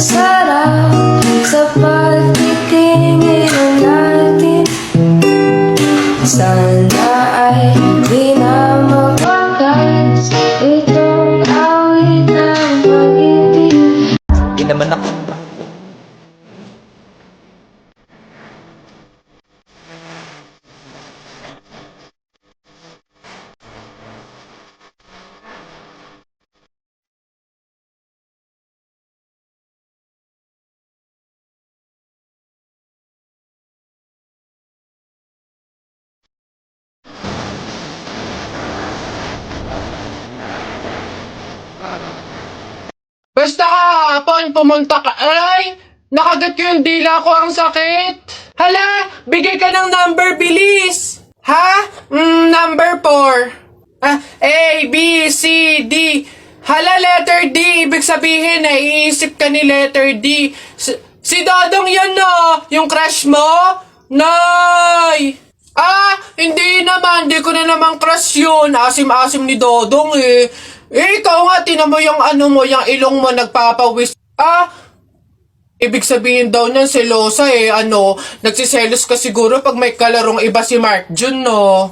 sarap sa pagtitingin natin. Sana ay di na mawakas itong awit ng pag-ibig. Hindi naman ako. Basta kahapon pumunta ka. Ay! Nakagat ko yung dila ko, ang sakit. Hala! Bigay ka ng number, bilis! Ha? Number 4. A, B, C, D. Hala, letter D. Ibig sabihin, naiisip ka ni letter D. Si Dodong yan na! Yung crush mo? Nay! Hindi naman. Hindi ko na naman crush yun. Asim-asim ni Dodong eh. Ikaw nga, tinan mo yung yung ilong mo nagpapawis. Ibig sabihin daw niyan selosa eh. Nagsiselos ka siguro pag may kalarong iba si Mark Jun, no?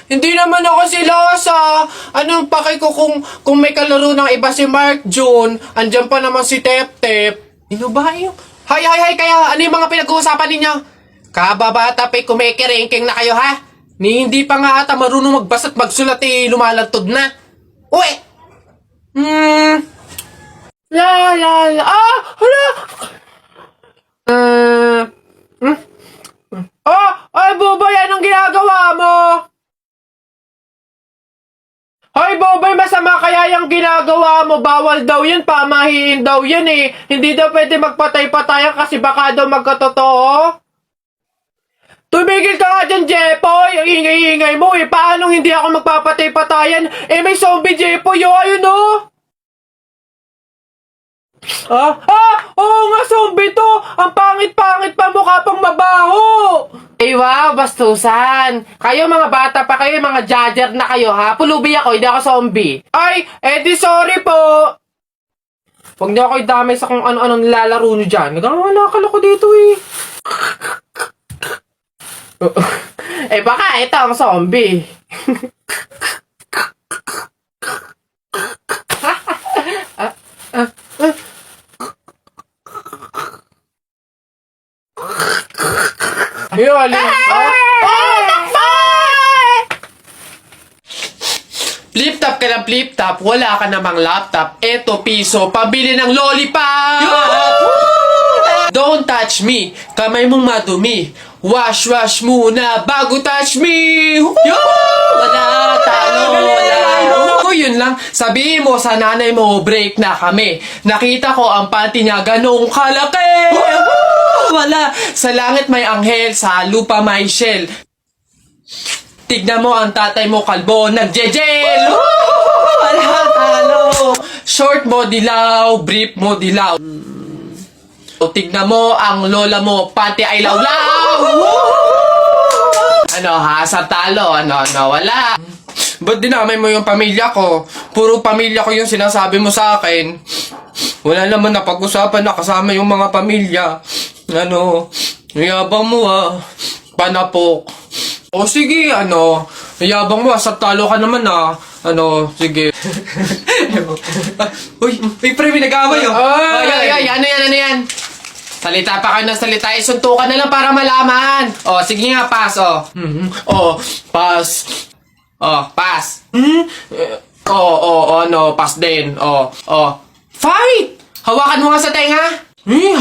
Hindi naman ako selosa. Anong paki ko kung may kalaro ng iba si Mark Jun? Andyan pa naman si Tep Tep. Ano ba yung... Hay, kaya ano yung mga pinag-uusapan ninyo? Kababata pa'y kumikiringking na kayo, ha? Hindi pa nga ata marunong magbasa at magsulat eh, lumalantod na. Uy! Hala! Ay, Bobay, anong ginagawa mo? Ay, Bobay, masama kaya yung ginagawa mo. Bawal daw yun, pamahiin daw yun eh. Hindi daw pwede magpatay-patayan kasi baka daw magkatotoo. Tumigil ka nga dyan, Jepoy! Ang ingay-ingay mo eh. Paano hindi ako magpapatay-patayan? May zombie, Jepoy, ayun oh! Oo nga, zombie to! Ang pangit-pangit pa, mukha pang mabaho! Wow, bastusan! Kayo mga bata pa kayo, mga judger na kayo ha? Pulubi ako, hindi ako zombie. Ay, di sorry po! Huwag niyo ako idamay sa kung ano-ano nilalaro niyo dyan. Nagkakalala ko dito eh. Baka ito ang zombie. Ayun, flip-top ka ng flip-top, wala ka namang laptop. Eto, piso, pabili ng lollipop! Don't touch me, kamay mong madumi. Wash muna bago touch me! Wala, talo, wala. Yun lang, sabihin mo sa nanay mo, break na kami. Nakita ko ang panty niya ganong kalaki! Wala, sa langit may anghel, sa lupa may shell. Tignan mo ang tatay mo kalbo, nagjejel! Wala, talo! Short mo dilaw, brief mo dilaw. Tignan mo ang lola mo, pati ay lawlaw! Sa talo, wala. Ba't dinamay mo yung pamilya ko? Puro pamilya ko yung sinasabi mo sa akin. Wala naman na pag-usapan na kasama yung mga pamilya. Yabang mo panapok. O sige, yabang mo sa talo ka naman sige. Uy, pre, may nag-away ano yan? Salita pa kayo ng salita, isuntukan na lang para malaman. Sige nga, pass, pass. Pass. Pass din. Fight! Hawakan mo nga sa tenga.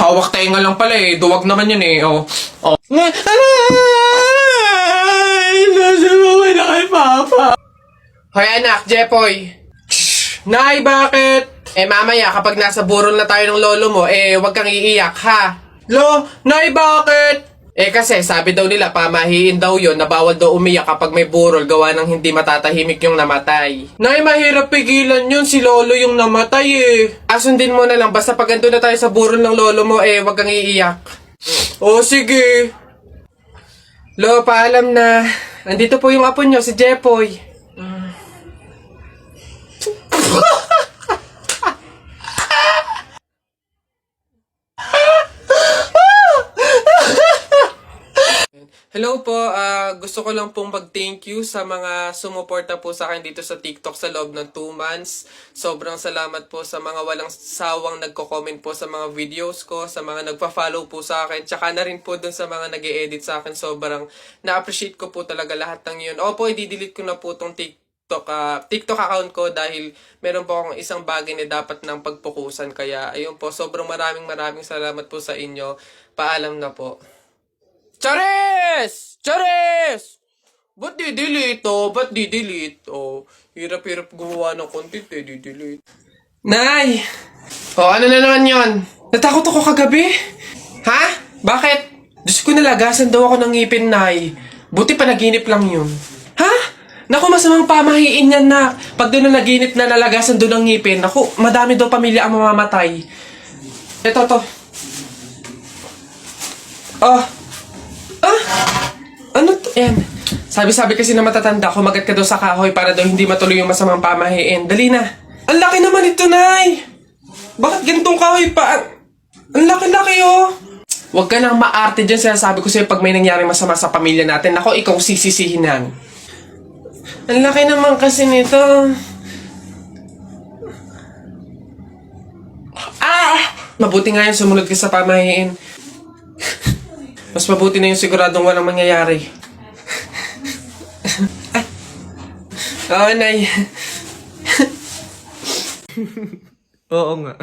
Hawak tenga lang pala eh. Duwag naman yun eh. Nasubukan na kay Papa. Hoy anak, Jepoy. Nay, bakit? Mamaya kapag nasa burol na tayo ng lolo mo, wag kang iiyak ha. Nay, bakit? Kasi sabi daw nila, pamahiin daw yun, na bawal daw umiyak kapag may burol, gawa ng hindi matatahimik yung namatay. Nay, mahirap pigilan yun, si lolo yung namatay Asundin mo na lang, basta pag ando na tayo sa burol ng lolo mo, wag kang iiyak. Sige. Paalam na. Nandito po yung apo nyo, si Jepoy. Hello po, gusto ko lang pong mag-thank you sa mga sumuporta po sa akin dito sa TikTok sa loob ng 2 months. Sobrang salamat po sa mga walang sawang nagko-comment po sa mga videos ko, sa mga nagpa-follow po sa akin, tsaka na rin po dun sa mga nag-e-edit sa akin. Sobrang na-appreciate ko po talaga lahat ng yun. Opo, i-delete ko na po tong TikTok account ko dahil meron po akong isang bagay na dapat ng pagpukusan. Kaya ayun po, sobrang maraming salamat po sa inyo. Paalam na po. Charis! Charis! Ba't di-delete oh? Ba't di-delete oh? Hirap-hirap gumawa ng content eh, di-delete. Nay! Oh, ano na naman yon? Natakot ako kagabi. Ha? Bakit? Diyos ko, nalagasan daw ako ng ngipin, Nay. Buti panaginip lang yun. Ha? Naku, masamang pamahiin yan, na. Pag doon na naginip na nalagasan doon ng ngipin, naku, madami daw pamilya ang mamamatay. Ito, to. Oh. Ano to? Ayan. Sabi kasi na matatanda, kumagat ka daw sa kahoy para daw hindi matuloy yung masamang pamahiin. Dali na. Ang laki naman ito, Nay. Bakit ganitong kahoy pa? Ang laki-laki, oh. Huwag ka nang maarte dyan. Sinasabi ko sa'yo pag may nangyari masama sa pamilya natin. Ako, ikaw sisisihin yan. Ang laki naman kasi nito. Mabuti nga yun, sumunod ka sa pamahiin. Mas mabuti na yung siguradong walang mangyayari. Oo, Nay. Oo nga.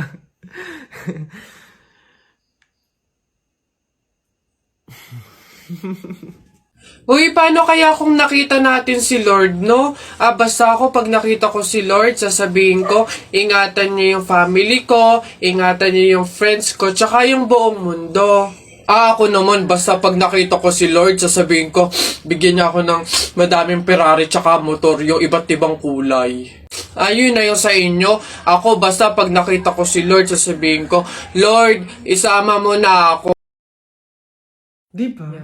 Uy, paano kaya kung nakita natin si Lord, no? Basta ako pag nakita ko si Lord, sasabihin ko, ingatan niya yung family ko, ingatan niya yung friends ko, tsaka yung buong mundo. Ako naman, basta pag nakita ko si Lord, sasabihin ko, bigyan niya ako ng madaming Ferrari tsaka motor, yung iba't ibang kulay. Ayun na yung sa inyo. Ako, basta pag nakita ko si Lord, sasabihin ko, Lord, isama mo na ako. Diba?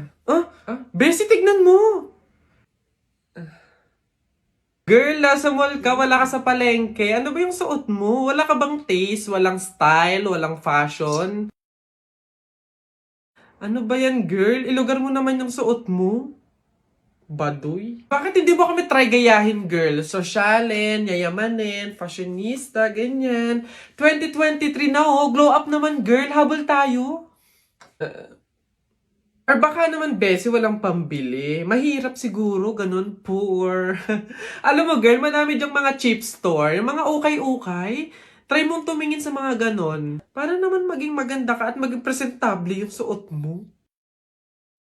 Bessie, tignan mo. Girl, nasa mall ka, wala ka sa palengke. Ano ba yung suot mo? Wala ka bang taste? Walang style? Walang fashion? Ano ba yan, girl? Ilugar mo naman yung suot mo. Baduy? Bakit hindi mo kami try gayahin, girl? Sosyalin, yayamanin, fashionista, ganyan. 2023 na, oh. Glow up naman, girl. Habol tayo. Or baka naman, Bessie, walang pambili. Mahirap siguro, ganun, poor. Alam mo, girl, madami dyang mga cheap store, yung mga ukay-ukay. Try mong tumingin sa mga ganon. Para naman maging maganda ka at maging presentable yung suot mo.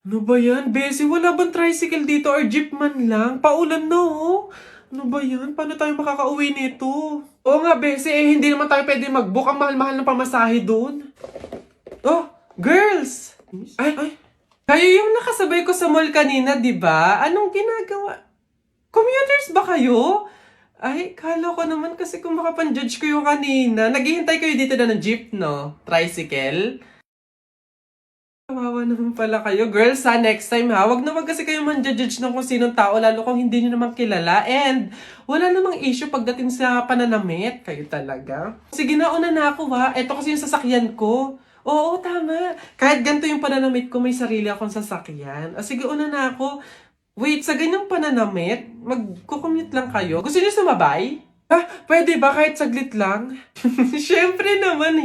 Ano ba yan, Bessie? Wala bang tricycle dito or jeep man lang? Paulan na, oh. Ano ba yan? Paano tayo makakauwi nito? Oo nga, Bessie, hindi naman tayo pwede mag-book. Ang mahal-mahal ng pamasahe doon. Oh, girls! Ay. Kayo yung nakasabay ko sa mall kanina, di ba? Anong ginagawa? Commuters ba kayo? Ay, kala ko naman kasi kung makapan-judge ko yung kanina. Naghihintay kayo dito na ng jeep, no? Tricycle? Kawawa naman pala kayo. Girls, next time ha, wag na wag kasi kayo man-judge ng kung sinong tao, lalo kung hindi nyo naman kilala. And, wala namang issue pagdating sa pananamit. Kayo talaga. Sige na, una na ako ha. Ito kasi yung sasakyan ko. Oo, tama. Kahit ganito yung pananamit ko, may sarili akong sasakyan. Sige, una na ako. Wait, sa ganyang pananamit, magkukommute lang kayo? Gusto niyo sumabay? Pwede ba kahit saglit lang? Siyempre naman,